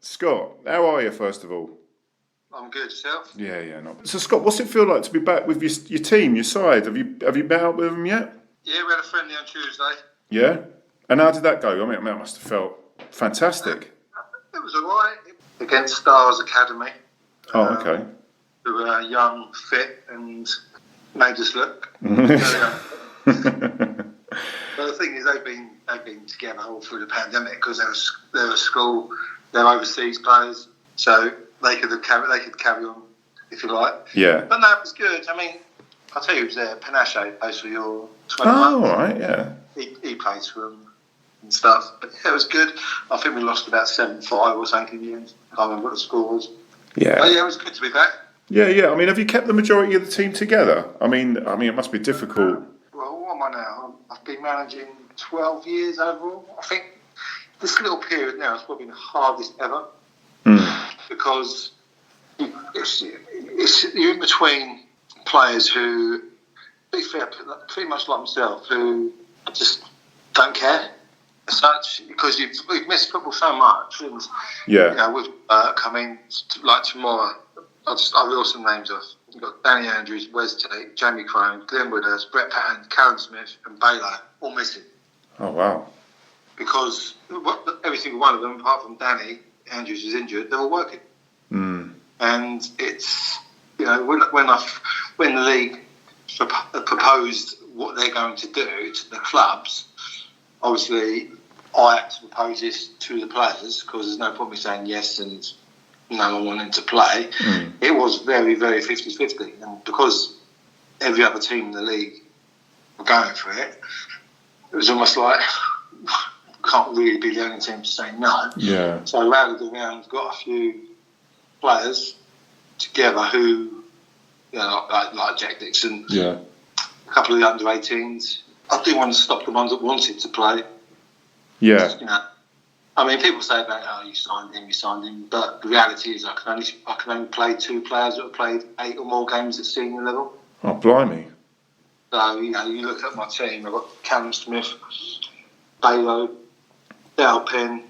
Scott, how are you, first of all? I'm good, yourself? Yeah, not. So, Scott, what's it feel like to be back with your team, your side? Have you met up with them yet? Yeah, we had a friendly on Tuesday. Yeah? And how did that go? I mean, that must have felt fantastic. It was alright. Against Stars Academy. Oh, okay. Who were young, fit, and made us look. But the thing is, they've been together all through the pandemic because they're a school, they're overseas players, so they could carry on if you like. Yeah. But no, it was good. I mean, I'll tell you who's there. Panache plays for your 21. Oh, all right, yeah. He plays for them and stuff. But yeah, it was good. I think we lost about 7-5 or something in the end. I can't remember what the score was. Yeah. But yeah, it was good to be back. Yeah. I mean, have you kept the majority of the team together? I mean, it must be difficult. Well, what am I now? I've been managing 12 years overall. I think this little period now has probably been the hardest ever because you're in between players who, to be fair, pretty much like myself, who just don't care as such because we've missed football so much. And, with work, I mean, like tomorrow, I'll reel some names off. You've got Danny Andrews, Wes Tate, Jamie Crone, Glenn Woodhurst, Brett Patton, Karen Smith and Baylor, all missing. Oh, wow. Because every single one of them, apart from Danny Andrews, is injured, they're all working. And it's, when the league proposed what they're going to do to the clubs, obviously I had to propose this to the players because there's no point me saying yes and no one wanting to play. It was very, very 50-50. And because every other team in the league were going for it, it was almost like can't really be the only team to say no. Yeah. So I rallied around, got a few players together who, like Jack Dixon, a couple of the under-18s. I didn't want to stop the ones that wanted to play. Yeah. I mean, people say about, you signed him, but the reality is I can only play 2 players that have played 8 or more games at senior level. Oh, blimey. So, you look at my team, I've got Callum Smith, Baylor, Dale Penn,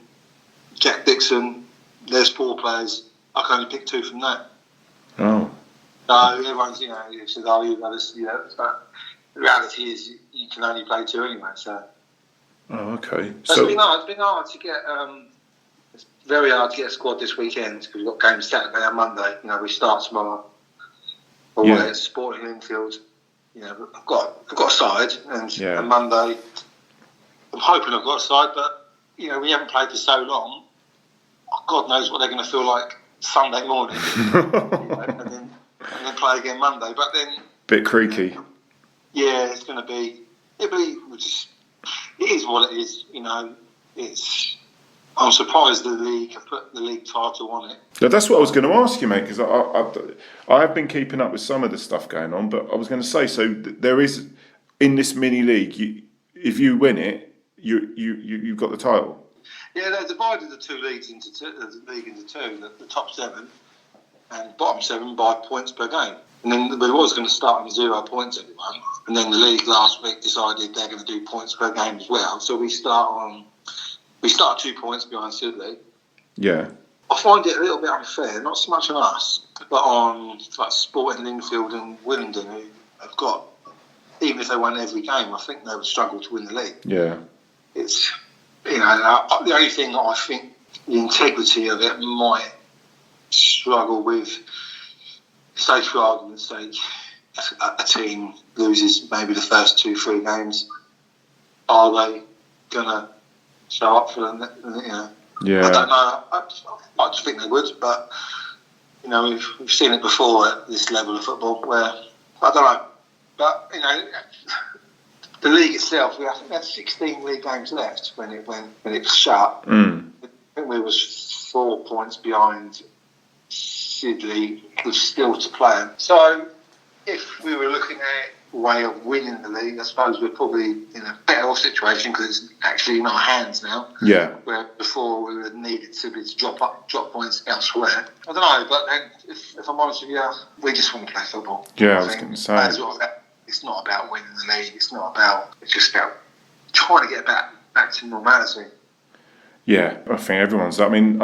Jack Dixon. There's 4 players. I can only pick 2 from that. Oh. So everyone's, you said, you've got this, but the reality is you can only play 2 anyway, so. Oh, okay. So it's been hard to get, it's very hard to get a squad this weekend because we've got games Saturday and Monday. We start tomorrow away at Sporting Linfield. I've got a side and Monday I'm hoping I've got a side, but we haven't played for so long. God knows what they're going to feel like Sunday morning, and then play again Monday. But then bit creaky. Yeah, it's going to be. It is what it is. I'm surprised the league have put the league title on it. Now, that's what I was going to ask you, mate, because I have been keeping up with some of the stuff going on, but I was going to say, so there is in this mini league, if you win it, you've got the title. Yeah, they divided the league into two. The top 7 and bottom 7 by points per game. And then we was going to start on 0 points everyone, and then the league last week decided they're going to do points per game as well. So we start 2 points behind Sidley. Yeah. I find it a little bit unfair, not so much on us, but on like Sporting Linfield and Willingdon, who have got, even if they won every game, I think they would struggle to win the league. Yeah. It's, the only thing that I think the integrity of it might struggle with, say for argument's sake, a team loses maybe the first 2-3 games, are they going to show up for them? Yeah. I don't know. I just think they would, but we've seen it before at this level of football where I don't know. But the league itself, I think we had 16 league games left when it was shut. I think we was 4 points behind Sidley with still to play. So if we were looking at a way of winning the league, I suppose we're probably in a better situation because it's actually in our hands now. Yeah. Where before we would have needed Sidley to drop points elsewhere. I don't know, but then if I'm honest with you, we just want to play football. Yeah, I was going to say. It's not about winning the league. It's just about trying to get back to normality. Yeah, I think everyone's. I mean,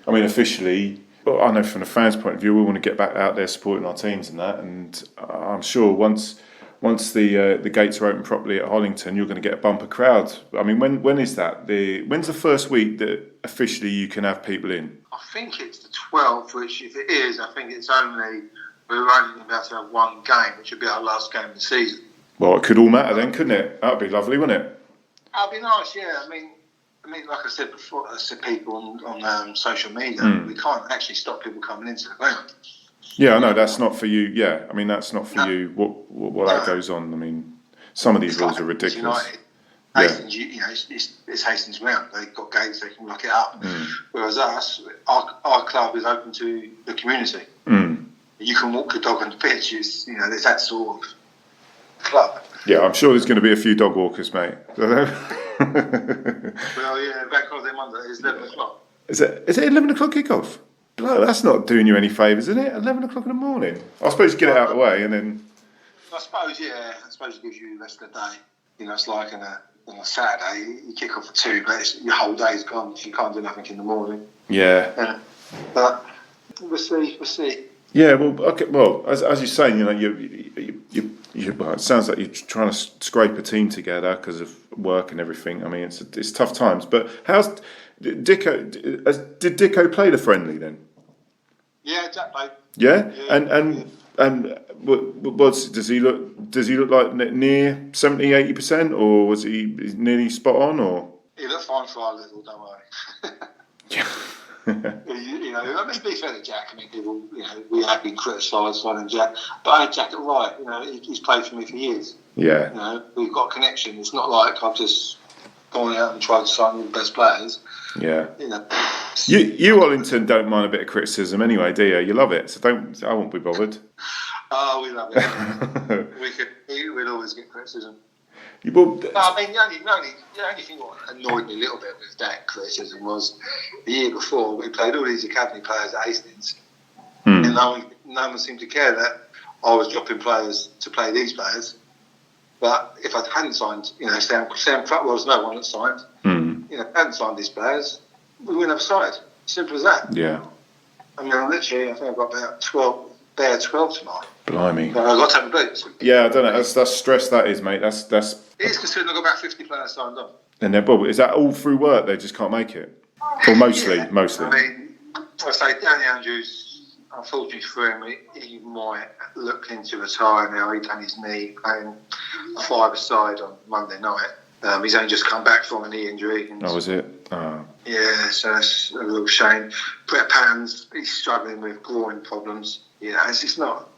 officially, well, I know from the fans' point of view, we want to get back out there supporting our teams and that. And I'm sure once the gates are open properly at Hollington, you're going to get a bumper crowd. I mean, when is that? When's the first week that officially you can have people in? I think it's the 12th, which if it is, I think it's only, we're only about to have one game, which would be our last game of the season. Well, it could all matter then, couldn't it? That'd be lovely, wouldn't it? That'd be nice, yeah. I mean, like I said before, I said people on social media, we can't actually stop people coming into the ground. Yeah, I know, that's not for you. Yeah, I mean, that's not for you. What that goes on. I mean, some of these rules are ridiculous. United. Hastings, it's Hastings ground. They've got gates, they can lock it up. Whereas us, our club is open to the community. You can walk your dog on the pitch. There's that sort of club. Yeah, I'm sure there's going to be a few dog walkers, mate. Well, yeah, bank holiday Monday is 11 o'clock. Is it 11 o'clock kickoff? No, that's not doing you any favours, is it? 11 o'clock in the morning. I suppose you get it out of the way and then... I suppose, yeah. I suppose it gives you the rest of the day. It's like on a Saturday, you kick off at 2, but your whole day's gone if you can't do nothing in the morning. Yeah. But we'll see. Yeah, well, okay. Well, as you're saying, it sounds like you're trying to scrape a team together because of work and everything. I mean, it's tough times. But did Dicko play the friendly then? Yeah, Jack played. Yeah, and does he look like near 70-80%, or was he nearly spot on, or? He looked fine for our level, don't worry. Yeah. To be fair to Jack, people, we have been criticised for Jack, but I had Jack right. He's played for me for years. Yeah. We've got a connection. It's not like I've just gone out and tried to sign all the best players. Yeah. You Hollington don't mind a bit of criticism anyway, do you? You love it, so I won't be bothered. Oh, we love it. We'd always get criticism. The only thing that annoyed me a little bit with that criticism was the year before we played all these academy players at Hastings, and no one seemed to care that I was dropping players to play these players. But if I hadn't signed, Sam Crutwell's no one that signed. Hadn't signed these players, we wouldn't have signed. Simple as that. Yeah. I think I've got about 12 tomorrow. Blimey. But I've got to have a boots. Yeah, I don't know. That's stress. That is, mate. That's. It is considering I've got about 50 players signed on. And is that all through work? They just can't make it, or mostly. Yeah. Mostly. I say Danny Andrews. Unfortunately for him, he might look into retire now. He done his knee playing 5-a-side on Monday night. He's only just come back from a knee injury. Oh, was it? Oh. Yeah, so that's a real shame. Brett Pans, he's struggling with groin problems. It's just not.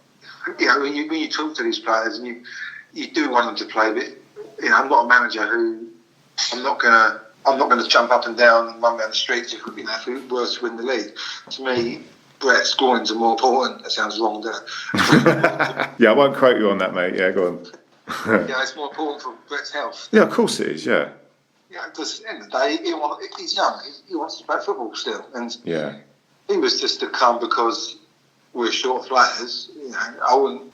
When you talk to these players and you do want them to play, but I'm not a manager who I'm not gonna jump up and down and run down the streets if we were to win the league. To me, Brett's groins are more important. That sounds wrong, doesn't it? Yeah, I won't quote you on that, mate. Yeah, go on. It's more important for Brett's health. Yeah, of course it is. Yeah. Yeah, because at the end of the day, he's young. He wants to play football still, and he was just to come because we're short players. I wouldn't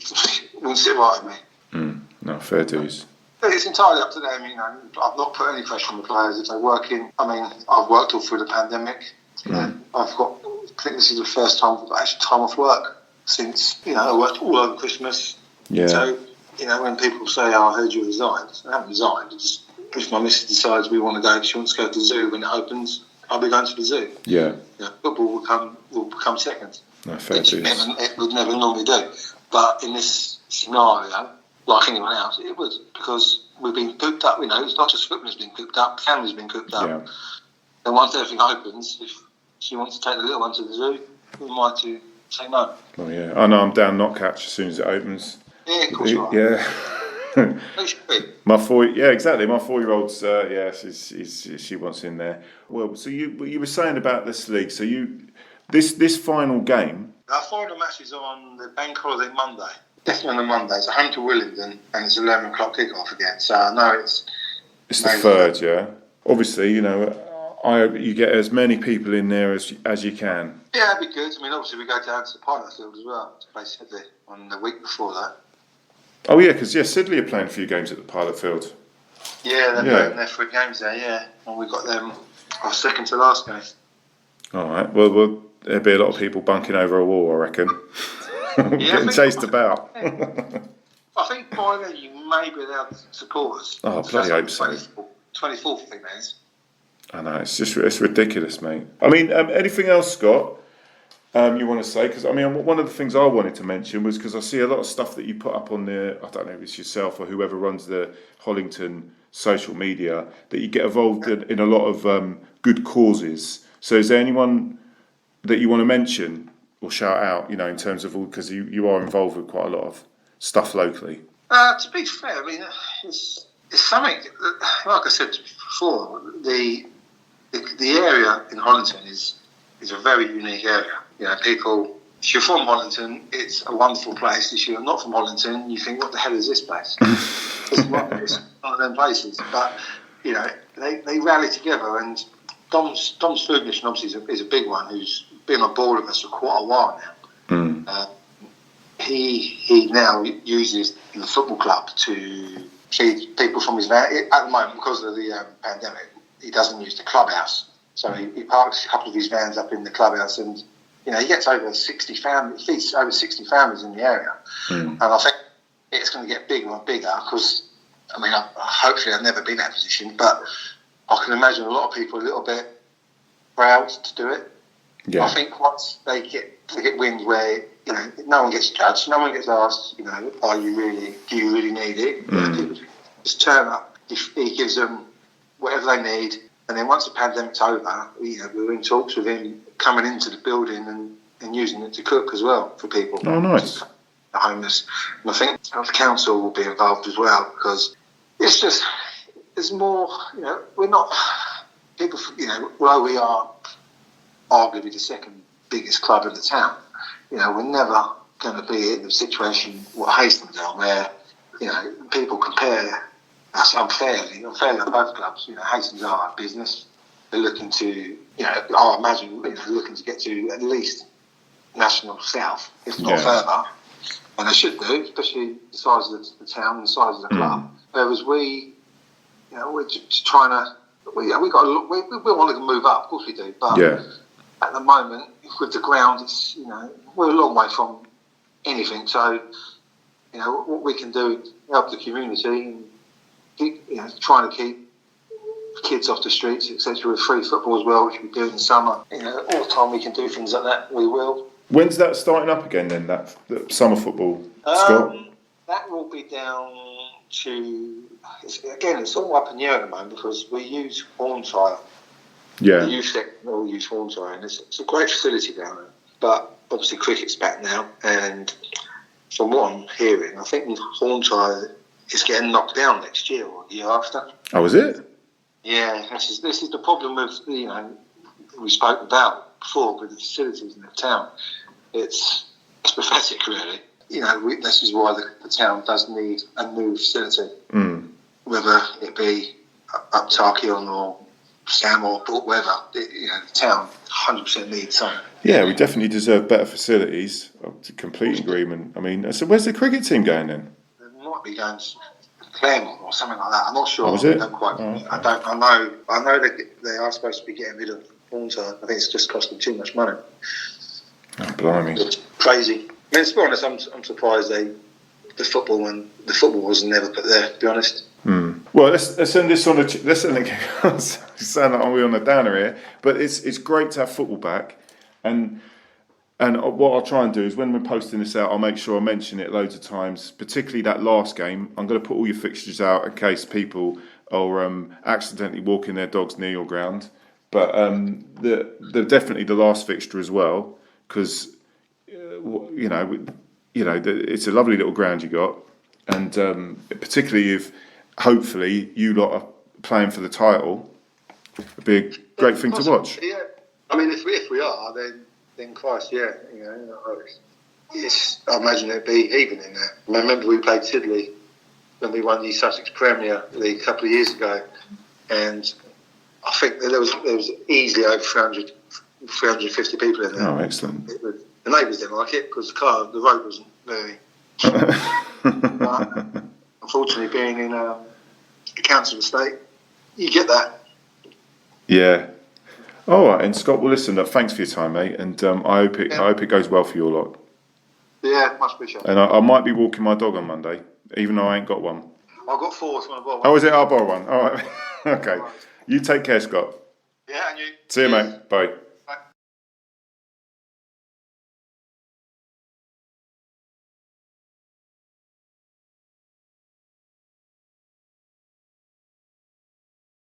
sit right with me. No, fair dues. But it's entirely up to them. I've not put any pressure on the players if they're working. I've worked all through the pandemic. I think this is the first time I've actually time off work since I worked all over Christmas. Yeah. So when people say, "Oh, I heard you resigned," I haven't resigned. If my missus decides we want to go, she wants to go to the zoo when it opens, I'll be going to the zoo. Yeah. Football will become second. No, fair dues. It would never normally do. But in this scenario, like anyone else, it would, because we've been cooped up. It's not just football's been cooped up, family's been cooped up. Yeah. And once everything opens, if she wants to take the little one to the zoo, we might say no. Oh yeah, I know. I'm down Knockcatch as soon as it opens. Yeah, of course you are. Yeah. My 4-year-old's she wants in there. Well, so you were saying about this league. So this final game. Our final match is on the bank holiday Monday. Definitely on the Monday. It's home to Willingdon and it's 11 o'clock kick-off again. So I know it's the third. Yeah. Obviously, you get as many people in there as you can. Yeah, that'd be good. Obviously we go down to the pilot field as well to play Sidley on the week before that. Oh yeah, because Sidley are playing a few games at the pilot field. Yeah, they're playing their 3 games there. Yeah, and we got them I was second to last game. All right. Well, there'll be a lot of people bunking over a wall, I reckon. Getting chased about. I think by then you may be allowed supporters. Oh, bloody hope so. 24th, I think that is. I know, it's ridiculous, mate. I mean, anything else, Scott, you want to say? Because, I mean, one of the things I wanted to mention was because I see a lot of stuff that you put up on the, I don't know if it's yourself or whoever runs the Hollington social media, that you get involved in a lot of good causes. So is there anyone that you want to mention or shout out, you know, in terms of all, because you are involved with quite a lot of stuff locally? To be fair, I mean, it's something, like I said before, the area in Hollington is a very unique area. You know, people, if you're from Hollington, it's a wonderful place. If you're not from Hollington, you think, what the hell is this place? It's one of them places. But, you know, they rally together, and Dom's Food Mission obviously is a big one, who's been on board with us for quite a while now. He now uses the football club to feed people from his van. At the moment, because of the pandemic, he doesn't use the clubhouse. So he parks a couple of his vans up in the clubhouse, and you know, he gets over 60 families, feeds over 60 families in the area. And I think it's going to get bigger and bigger because, I mean, hopefully I've never been in that position, but I can imagine a lot of people a little bit proud to do it. Yeah. I think once they get wind where, you know, no one gets judged, no one gets asked, you know, do you really need it? People just turn up. He gives them whatever they need, and then once the pandemic's over, you know, we're in talks with him coming into the building and using it to cook as well for people. Oh, nice. The homeless. And I think the council will be involved as well, because it's just, there's more, you know, we're not, people, you know, although we are arguably the second biggest club in the town, you know, we're never going to be in the situation what Hastings are, where, you know, people compare us unfairly to both clubs. You know, Hastings are a business. They're looking to, you know, I imagine, you know, looking to get to at least national south, if not further. And they should do, especially the size of the town and the size of the club. Whereas we, you know, we're just trying to, we want to move up, of course we do, but at the moment, with the ground, it's, you know, we're a long way from anything. So, you know, what we can do is help the community and keep, you know, trying to keep kids off the streets, etc. With free football as well, which we do in the summer. You know, all the time we can do things like that, we will. When's that starting up again then, that summer football, Scott? That will be down to, it's all up in the air at the moment because we use Hornshire. Yeah. The youth sector will use Hornshire, and it's a great facility down there. But obviously cricket's back now, and from what I'm hearing, I think Hornshire is getting knocked down next year or the year after. Oh, is it? Yeah, this is the problem with, you know, we spoke about before with the facilities in the town. It's pathetic, really. You know, this is why the town does need a new facility, whether it be up Tarkion or Sam or whatever. You know, the town 100% needs something. Yeah, we definitely deserve better facilities. Complete agreement. I mean, so where's the cricket team going then? They might be going to Claremont or something like that. I'm not sure. Oh, is it? I don't quite. Okay. I know they are supposed to be getting rid of Hornside. I think it's just costing too much money. Oh, blimey! It's crazy. I mean, to be honest, I'm surprised the football was never put there. To be honest. Well, let's send this on let's send it. Sound like we're on a downer here, but it's great to have football back, and what I'll try and do is when we're posting this out, I'll make sure I mention it loads of times, particularly that last game. I'm going to put all your fixtures out in case people are accidentally walking their dogs near your ground. But the definitely the last fixture as well, because you know it's a lovely little ground you got, and particularly if hopefully you lot are playing for the title, it'd be a great thing to watch. Yeah, I mean if we are, then Christ, yeah, you know, I imagine it'd be even in there. I remember we played Sidley when we won the Sussex Premier League a couple of years ago, and I think there was easily over 350 people in there. Oh, excellent. The neighbours didn't like it because the road wasn't very. But unfortunately, being in the council estate, you get that. Yeah, All right, and Scott, well, listen, thanks for your time, mate, and I hope it goes well for you a lot. Yeah, much appreciated. And I might be walking my dog on Monday, even though I ain't got one. I've got 4, so I've got one. Oh, is it? I'll borrow one. All right. Okay. You take care, Scott. Yeah, and you. See you, mate. Bye.